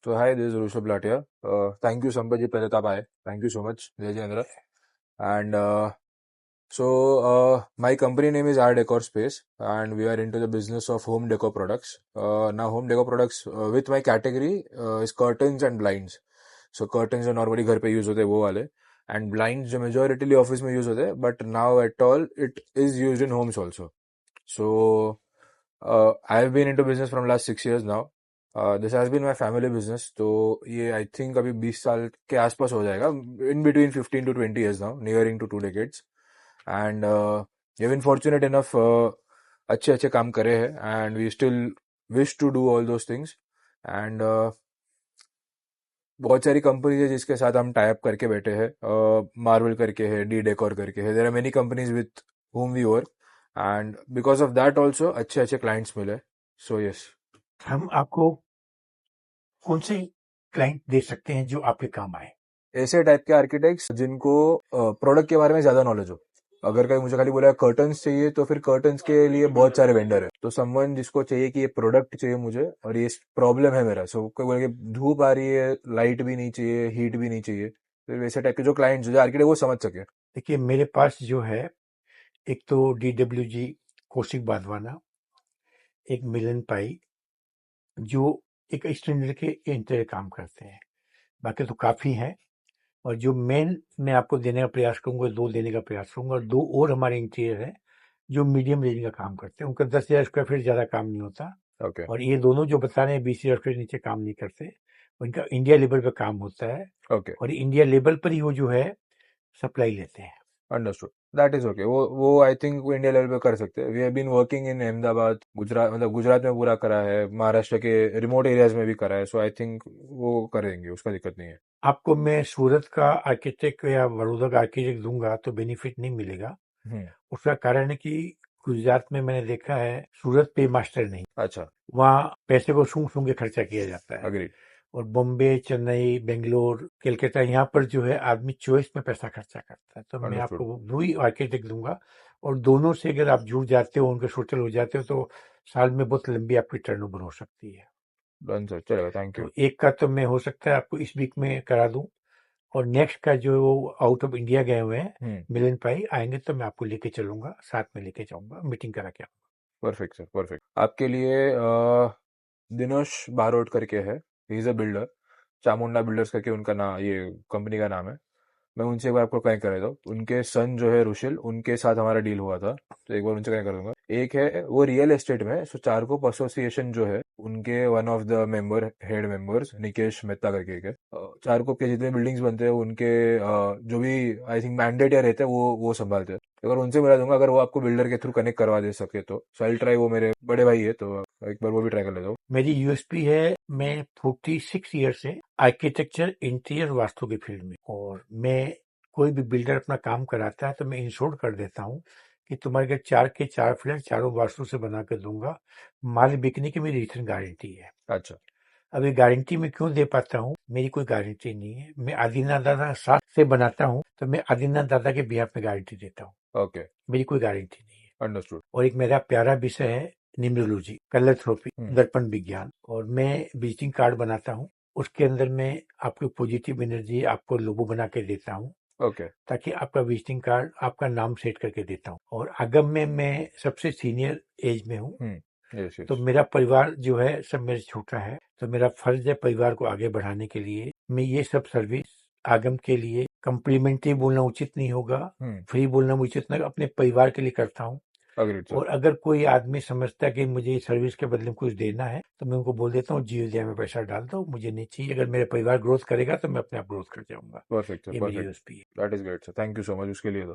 So hi, this is Rushabh Latia. Thank you, Sampath ji, पहले तो आप आए. Thank you so much, Jai Jendra. And my company name is R Decor Space, and we are into the business of home decor products. Now, home decor products with my category is curtains and blinds. So curtains जो normally घर पे use होते हैं वो वाले, and blinds जो majority office में use होते हैं, but now at all it is used in homes also. So I have been into business from last 6 years now. This has been my family business. तो ये I think अभी 20 साल के आसपास हो जाएगा. In between 15 to 20 years now, nearing to 2 decades. And we have been fortunate enough अच्छे अच्छे काम करे हैं, and we still wish to do all those things. And बहुत सारी कंपनीज है जिसके साथ हम टाई अप करके बैठे हैं. मार्वल करके है, डी डेकोर करके है. There are many companies with whom we work, and because of that also अच्छे अच्छे clients मिले. So yes. हम आपको कौन से क्लाइंट दे सकते हैं जो आपके काम आए? ऐसे टाइप के आर्किटेक्ट्स जिनको प्रोडक्ट के बारे में ज्यादा नॉलेज हो. अगर कहीं मुझे खाली बोला कर्टन्स चाहिए तो फिर कर्टन्स के लिए बहुत सारे वेंडर है. तो समवन जिसको चाहिए कि ये प्रोडक्ट चाहिए मुझे और ये प्रॉब्लम है मेरा. सो कोई बोले कि धूप आ रही है, लाइट भी नहीं चाहिए, हीट भी नहीं चाहिए. फिर वैसे टाइप के जो क्लाइंट जो आर्किटेक्ट वो समझ सके. देखिए, मेरे पास जो है, एक तो DWG कौशिक बांधवाना, एक मिलन पाई जो एक स्टैंडर्ड के इंटीरियर काम करते हैं. बाकी तो काफ़ी हैं, और जो मेन मैं आपको देने का प्रयास करूंगा, 2 देने का प्रयास करूंगा. और 2 और हमारे इंटीरियर हैं जो मीडियम रेंज का काम करते हैं. उनका 10,000 स्क्वायर फीट ज़्यादा काम नहीं होता. ओके और ये दोनों जो बता रहे हैं 20,000 स्क्वायर नीचे काम नहीं करते. उनका इंडिया लेवल पे काम होता है, ओके और इंडिया लेवल पर ही वो जो है सप्लाई लेते हैं. अंडरस्टूड. That is okay. वो आई थिंक इंडिया लेवल पे कर सकते हैं. We have been working in Ahmedabad, Gujarat, मतलब गुजरात में पूरा करा है, महाराष्ट्र के रिमोट एरियाज में भी करा है. सो आई थिंक वो करेंगे, उसका दिक्कत नहीं है. आपको मैं सूरत का आर्किटेक्ट या बड़ौदा का आर्किटेक्ट दूंगा तो बेनिफिट नहीं मिलेगा. उसका कारण है कि गुजरात में मैंने देखा है सूरत पे मास्टर नहीं. अच्छा, वहाँ पैसे को सूंघ सूंघ के खर्चा किया जाता है. अग्री. और बॉम्बे, चेन्नई, बेंगलोर, कलकत्ता, यहाँ पर जो है आदमी चॉइस में पैसा खर्चा करता है. तो मैं अंडरस्टूड. आपको वही आर्किटेक्ट दूंगा, और दोनों से अगर आप जुड़ जाते हो, उनके सोशल हो जाते हो, तो साल में बहुत लंबी आपकी टर्नओवर हो सकती है. डन सर, चलेगा. Thank you. तो एक का तो मैं हो सकता है आपको इस वीक में करा दूं, और नेक्स्ट का जो आउट ऑफ इंडिया गए हुए हैं मिलन भाई आएंगे तो मैं आपको लेके चलूंगा, साथ में लेके जाऊंगा, मीटिंग करा के. Perfect sir, perfect. आपके लिए दिनेश बारोट करके है. He is a builder. Chamunda builders करके उनका नाम, ये कंपनी का नाम है. मैं उनसे एक बार आपको कनेक्ट करा दूँ. उनके सन जो है रुशिल, उनके साथ हमारा डील हुआ था, तो एक बार उनसे कनेक्ट कर दूंगा. एक है वो रियल एस्टेट में. सो चारकोप एसोसिएशन जो है उनके one of the member, head members Nikesh Mehta करके एक है. चारकोप के जितने बिल्डिंग्स बनते हैं उनके जो भी आई थिंक मैंडेट या रहते हैं वो संभालते हैं. अगर उनसे मिला दूंगा, अगर वो आपको बिल्डर के थ्रू कनेक्ट करवा दे सके तो. सो आई ट्राई. वो मेरे बड़े भाई है तो एक बार वो भी ट्राई कर लेता हूँ. मेरी यूएसपी है, मैं 46 ईयर से आर्किटेक्चर, इंटीरियर, वास्तु की फील्ड में, और मैं कोई भी बिल्डर अपना काम कराता है तो मैं इंश्योर कर देता हूँ कि तुम्हारे घर 4 के 4 फ्लैट चारों वास्तु से बना कर दूंगा. माल बिकने की मेरी रिटर्न गारंटी है. अच्छा. अब ये गारंटी मैं क्यों दे पाता हूँ? मेरी कोई गारंटी नहीं है. मैं आदिनाथ दादा साथ से बनाता हूँ तो मैं आदिनाथ दादा के बिहाफ में गारंटी देता हूँ. ओके, मेरी कोई गारंटी नहीं है. अंडरस्टूड. और एक मेरा प्यारा विषय है न्यूमरोलॉजी, कलर थेरेपी, दर्पण विज्ञान, और मैं विजिटिंग कार्ड बनाता हूँ. उसके अंदर मैं आपको पॉजिटिव एनर्जी, आपको लोगो बना के देता हूँ, ओके. ताकि आपका विजिटिंग कार्ड, आपका नाम सेट करके देता हूँ. और आगम में मैं सबसे सीनियर एज में हूँ, यस तो यस. मेरा परिवार जो है सब मेरे छोटा है, तो मेरा फर्ज है परिवार को आगे बढ़ाने के लिए मैं ये सब सर्विस आगम के लिए कम्प्लीमेंट्री बोलना उचित नहीं होगा, फ्री बोलना उचित नहीं, अपने परिवार के लिए करता हूँ. Agreed sir. और अगर कोई आदमी समझता है कि मुझे सर्विस के बदले में कुछ देना है तो मैं उनको बोल देता हूँ जीवदया में पैसा डाल दो, मुझे नहीं चाहिए. अगर मेरा परिवार ग्रोथ करेगा तो मैं अपने आप ग्रोथ कर जाऊंगा. परफेक्ट सर, ये मेरी परफेक्ट. यूएसपी है. That is great sir. Thank you so much उसके लिए. तो